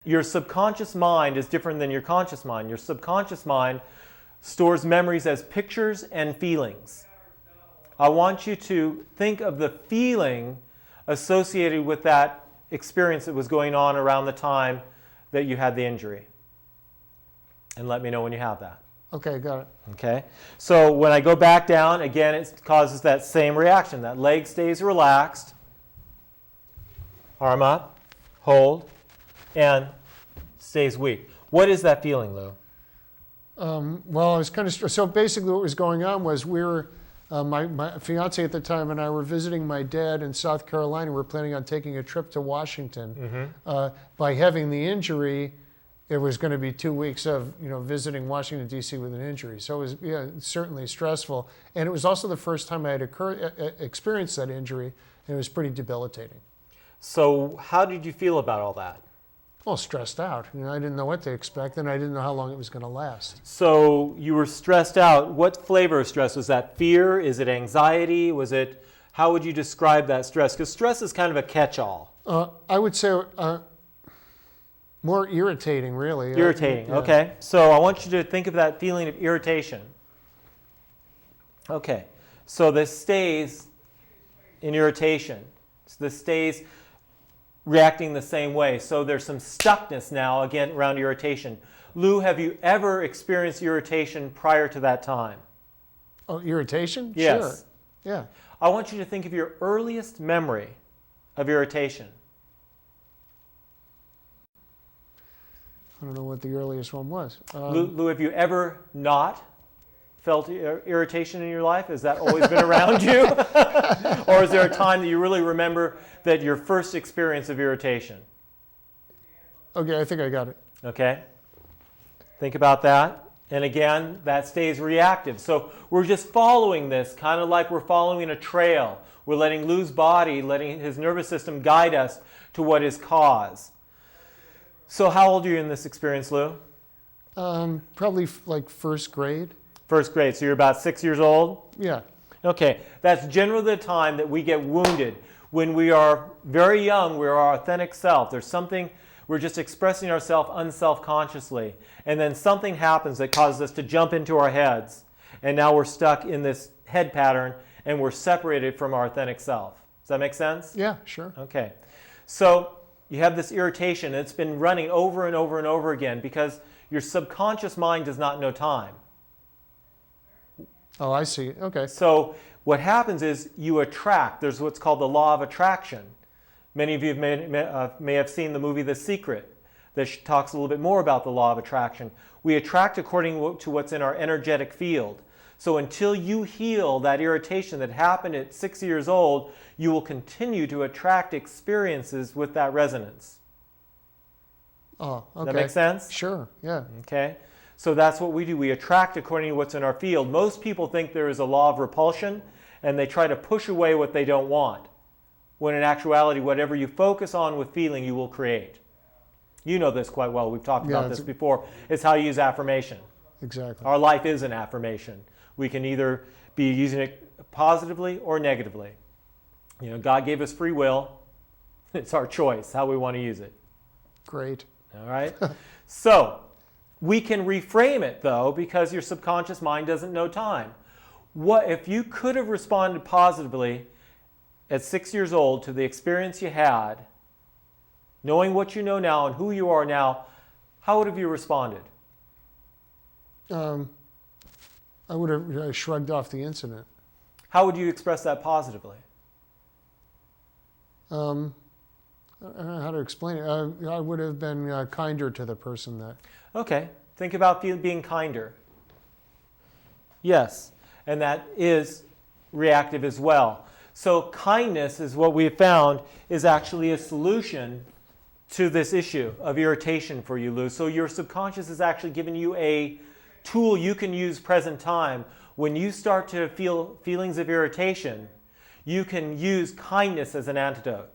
your subconscious mind is different than your conscious mind. Your subconscious mind stores memories as pictures and feelings. I want you to think of the feeling associated with that experience that was going on around the time that you had the injury. And let me know when you have that. Okay, got it. Okay, so when I go back down, again, it causes that same reaction. That leg stays relaxed, arm up, hold, and stays weak. What is that feeling, Lou? Well, I was kind of so basically what was going on was we were my fiance at the time and I were visiting my dad in South Carolina. We were planning on taking a trip to Washington. By having the injury, it was going to be 2 weeks of visiting Washington D.C. with an injury. So it was certainly stressful, and it was also the first time I had experienced that injury, and it was pretty debilitating. So how did you feel about all that? Well, stressed out. I didn't know what to expect, and I didn't know how long it was going to last. So you were stressed out. What flavor of stress? Was that fear? Is it anxiety? How would you describe that stress? Because stress is kind of a catch-all. I would say more irritating, really. Irritating, okay. So I want you to think of that feeling of irritation. Okay, so this stays in irritation. So this stays reacting the same way. So there's some stuckness now, again, around irritation. Lou, have you ever experienced irritation prior to that time? Oh, irritation? Yes. Sure. Yeah. I want you to think of your earliest memory of irritation. I don't know what the earliest one was. Lou, have you ever not felt irritation in your life? Has that always been around you? Or is there a time that you really remember that your first experience of irritation? Okay, I think I got it. Okay. Think about that. And again, that stays reactive. So we're just following this, kind of like we're following a trail. We're letting Lou's body, letting his nervous system guide us to what is cause. So how old are you in this experience, Lou? Probably like first grade. First grade. So you're about 6 years old? Yeah. Okay. That's generally the time that we get wounded. When we are very young, we're our authentic self. There's something, we're just expressing ourselves unself-consciously. And then something happens that causes us to jump into our heads. And now we're stuck in this head pattern and we're separated from our authentic self. Does that make sense? Yeah, sure. Okay. So you have this irritation, and it's been running over and over and over again because your subconscious mind does not know time. Oh, I see. Okay. So what happens is you attract. There's what's called the law of attraction. Many of you may have seen the movie The Secret that talks a little bit more about the law of attraction. We attract according to what's in our energetic field. So until you heal that irritation that happened at 6 years old, you will continue to attract experiences with that resonance. Oh, okay. Does that make sense? Sure, yeah. Okay. So that's what we do. We attract according to what's in our field. Most people think there is a law of repulsion, and they try to push away what they don't want. When in actuality, whatever you focus on with feeling, you will create. You know this quite well. We've talked about this before. It's how you use affirmation. Exactly. Our life is an affirmation. We can either be using it positively or negatively. God gave us free will. It's our choice how we want to use it. Great. All right? So we can reframe it, though, because your subconscious mind doesn't know time. What if you could have responded positively at 6 years old to the experience you had, knowing what you know now and who you are now, how would have you responded? I would have shrugged off the incident. How would you express that positively? I don't know how to explain it. I would have been kinder to the person that... Okay. Think about being kinder. Yes. And that is reactive as well. So kindness is what we have found is actually a solution to this issue of irritation for you, Lou. So your subconscious is actually giving you a tool you can use present time. When you start to feel feelings of irritation, you can use kindness as an antidote.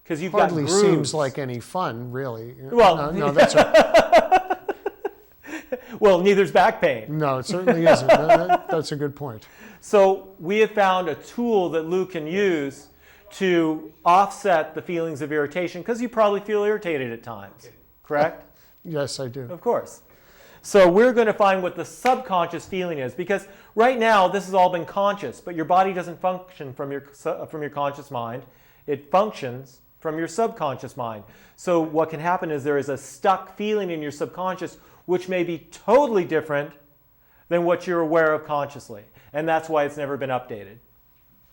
Because you've Hardly got grooves. seems like any fun, really. Well, no, that's right. Well, neither's back pain. No, it certainly isn't. That's a good point. So we have found a tool that Lou can use to offset the feelings of irritation, because you probably feel irritated at times. correct? Yes, I do. Of course. So we're going to find what the subconscious feeling is, because right now this has all been conscious, but your body doesn't function from your conscious mind. It functions from your subconscious mind. So what can happen is there is a stuck feeling in your subconscious which may be totally different than what you're aware of consciously. And that's why it's never been updated.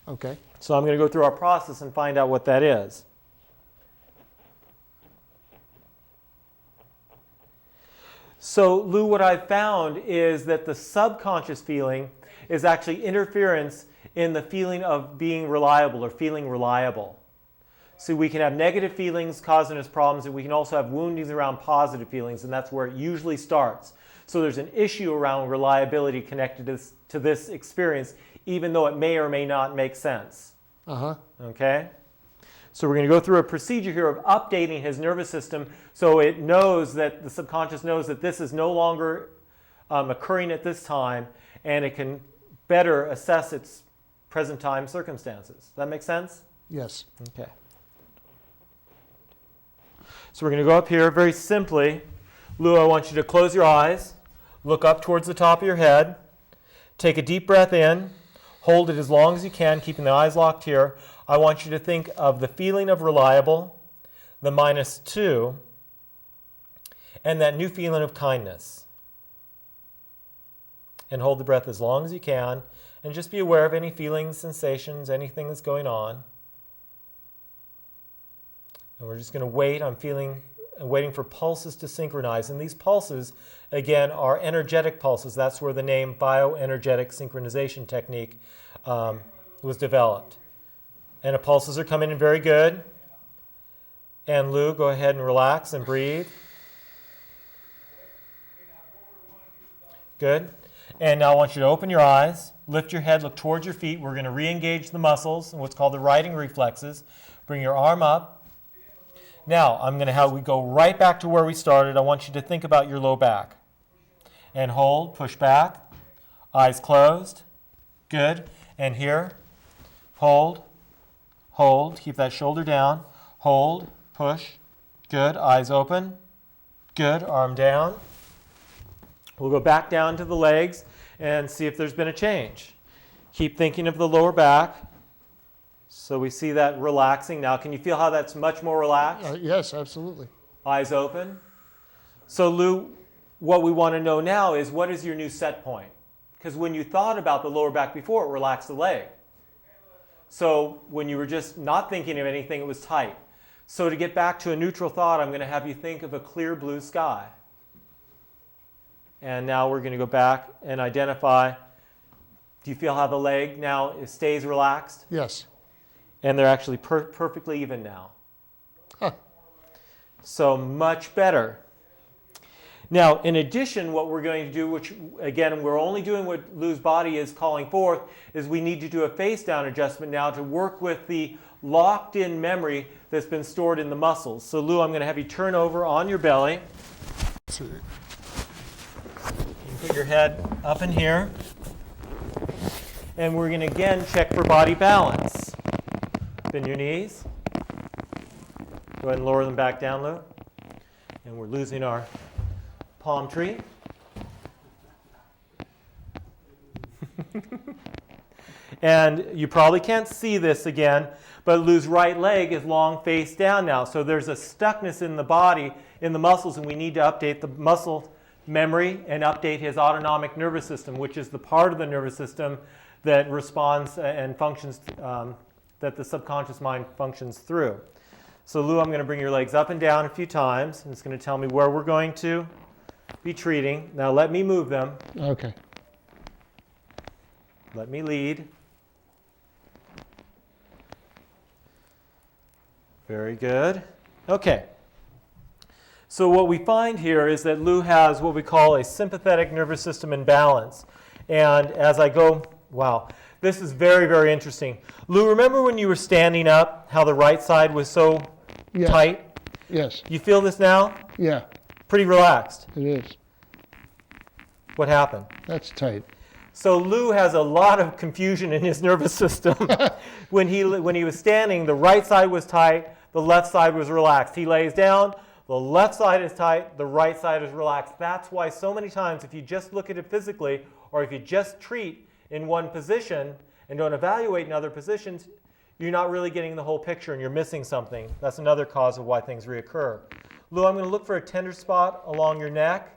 Okay. So I'm going to go through our process and find out what that is. So, Lou, what I've found is that the subconscious feeling is actually interference in the feeling of being reliable or feeling reliable. So we can have negative feelings causing us problems, and we can also have woundings around positive feelings, and that's where it usually starts. So there's an issue around reliability connected to this experience, even though it may or may not make sense. Okay? So we're going to go through a procedure here of updating his nervous system so it knows that the subconscious knows that this is no longer occurring at this time, and it can better assess its present time circumstances. Does that make sense? Yes. Okay. So we're going to go up here very simply. Lou, I want you to close your eyes, look up towards the top of your head, take a deep breath in, hold it as long as you can, keeping the eyes locked here. I want you to think of the feeling of reliable, the -2, and that new feeling of kindness. And hold the breath as long as you can, and just be aware of any feelings, sensations, anything that's going on. And we're just going to wait. I'm waiting for pulses to synchronize. And these pulses, again, are energetic pulses. That's where the name bioenergetic synchronization technique was developed. And the pulses are coming in very good. And Lou, go ahead and relax and breathe. Good. And now I want you to open your eyes, lift your head, look towards your feet. We're going to re-engage the muscles and what's called the riding reflexes. Bring your arm up. Now, I'm going to have we go right back to where we started. I want you to think about your low back. And hold, push back, eyes closed. Good. And here, hold, keep that shoulder down. Hold, push. Good. Eyes open. Good. Arm down. We'll go back down to the legs and see if there's been a change. Keep thinking of the lower back. So we see that relaxing. Now, can you feel how that's much more relaxed? Yes, absolutely. Eyes open. So Lou, what we want to know now is what is your new set point? Because when you thought about the lower back before, it relaxed the leg. So when you were just not thinking of anything, it was tight. So to get back to a neutral thought, I'm going to have you think of a clear blue sky. And now we're going to go back and identify, do you feel how the leg now stays relaxed? Yes. And they're actually perfectly even now. Huh. So much better. Now, in addition, what we're going to do, which again, we're only doing what Lou's body is calling forth, is we need to do a face down adjustment now to work with the locked in memory that's been stored in the muscles. So Lou, I'm going to have you turn over on your belly. You put your head up in here. And we're going to again check for body balance. Bend your knees. Go ahead and lower them back down, Lou. And we're losing our palm tree. And you probably can't see this again, but Lou's right leg is long face down now. So there's a stuckness in the body, in the muscles, and we need to update the muscle memory and update his autonomic nervous system, which is the part of the nervous system that responds and functions, that the subconscious mind functions through. So Lou, I'm going to bring your legs up and down a few times, and it's going to tell me where we're going to be treating. Now let me move them. Okay. Let me lead. Very good. Okay. So what we find here is that Lou has what we call a sympathetic nervous system imbalance. And as I go, wow, this is very, very interesting. Lou, remember when you were standing up, how the right side was so tight? Yes. You feel this now? Yeah, Pretty relaxed. it is. What happened? That's tight. So Lou has a lot of confusion in his nervous system. When he was standing, the right side was tight, the left side was relaxed. He lays down, The left side is tight, the right side is relaxed. That's why so many times if you just look at it physically, or if you just treat in one position and don't evaluate in other positions, you're not really getting the whole picture and you're missing something. That's another cause of why things reoccur. Lou, I'm going to look for a tender spot along your neck.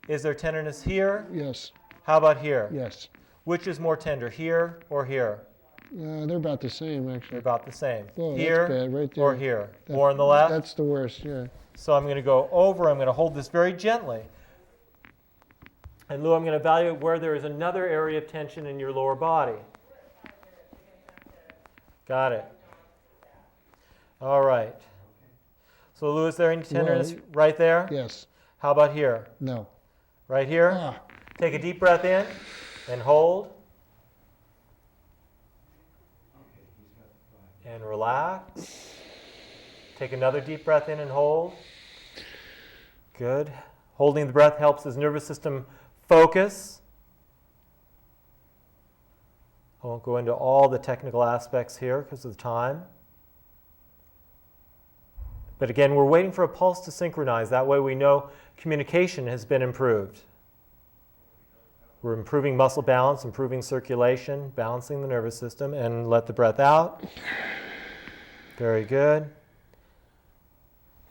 Is there tenderness here? Yes. How about here? Yes. Which is more tender, here or here? They're about the same, actually. They're about the same. Oh, Here that's bad, right there. or here? More on the left? That's the worst, yeah. So I'm going to go over. I'm going to hold this very gently. And Lou, I'm going to evaluate where there is another area of tension in your lower body. Got it. All right. So Lou, is there any tenderness right there? Yes. How about here? No. Right here? Ah. Take a deep breath in and hold. And relax. Take another deep breath in and hold. Good. Holding the breath helps his nervous system focus. I won't go into all the technical aspects here because of the time. But again, we're waiting for a pulse to synchronize. That way we know communication has been improved. We're improving muscle balance, improving circulation, balancing the nervous system, and let the breath out. Very good.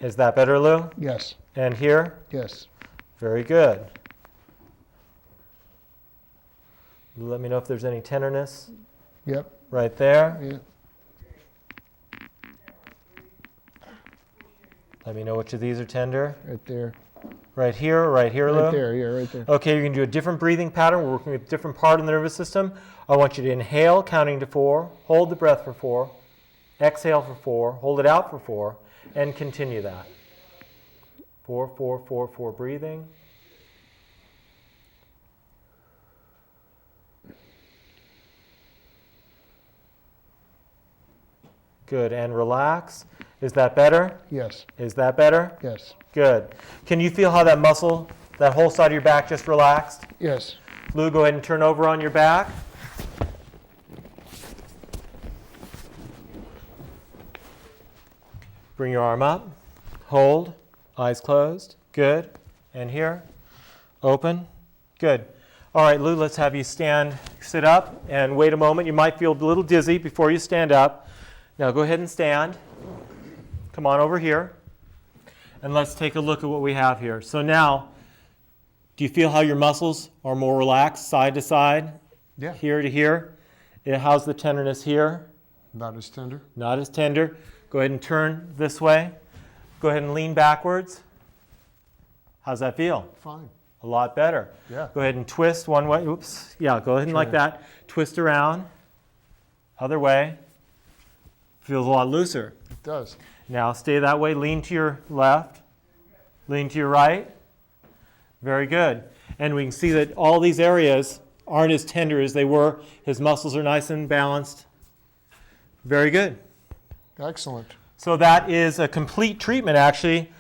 Is that better, Lou? Yes. And here? Yes. Very good. Let me know if there's any tenderness. Yep. Right there. Yeah. Let me know which of these are tender. Right there. Right here or right here, Lou? Right there, yeah, right there. Okay, you're going to do a different breathing pattern. We're working with a different part of the nervous system. I want you to inhale, counting to 4. Hold the breath for 4. Exhale for 4. Hold it out for 4. And continue that. 4, 4, 4, 4 breathing. Good, and relax. Is that better? Yes. Is that better? Yes. Good. Can you feel how that muscle, that whole side of your back just relaxed? Yes. Lou, go ahead and turn over on your back. Bring your arm up. Hold. Eyes closed. Good. And here. Open. Good. All right, Lou, let's have you sit up and wait a moment. You might feel a little dizzy before you stand up. Now go ahead and stand. Come on over here. And let's take a look at what we have here. So now, do you feel how your muscles are more relaxed, side to side? Yeah. Here to here? How's the tenderness here? Not as tender. Not as tender. Go ahead and turn this way. Go ahead and lean backwards. How's that feel? Fine. A lot better. Yeah. Go ahead and twist one way. Oops. Yeah, go ahead and like that. Twist around. Other way. Feels a lot looser. It does. Now stay that way. Lean to your left. Lean to your right. Very good. And we can see that all these areas aren't as tender as they were. His muscles are nice and balanced. Very good. Excellent. So that is a complete treatment, actually,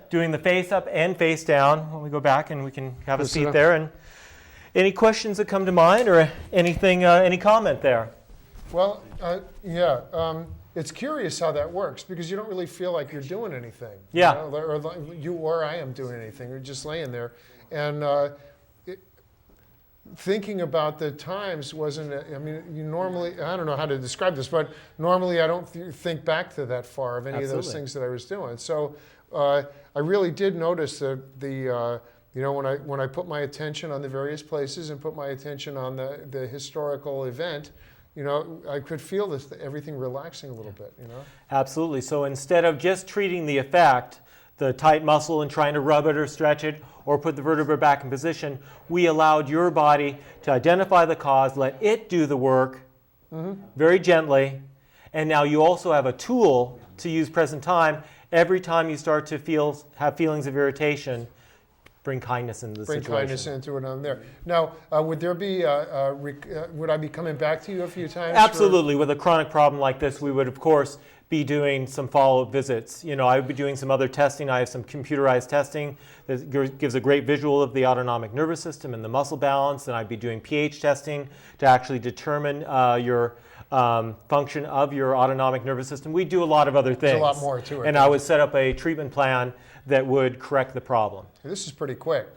doing the face up and face down. When we go back and we can have a seat there. And any questions that come to mind or anything, any comment there? Well, it's curious how that works because you don't really feel like you're doing anything. Yeah. You or I am doing anything. You're just laying there. And thinking about the times wasn't, you normally, I don't know how to describe this, but normally I don't think back to that far of any of those things that I was doing. So I really did notice that when I put my attention on the various places and put my attention on the historical event, I could feel everything relaxing a little bit, Absolutely. So instead of just treating the effect, the tight muscle, and trying to rub it or stretch it or put the vertebra back in position, we allowed your body to identify the cause, let it do the work very gently, and now you also have a tool to use present time. Every time you start to have feelings of irritation, bring kindness into the situation. Bring kindness into it on there. Now, would there be, would I be coming back to you a few times? Absolutely. With a chronic problem like this, we would, of course, be doing some follow-up visits. I would be doing some other testing. I have some computerized testing that gives a great visual of the autonomic nervous system and the muscle balance, and I'd be doing pH testing to actually determine your function of your autonomic nervous system. We do a lot of other things. There's a lot more to it. And I would set up a treatment plan that would correct the problem. This is pretty quick.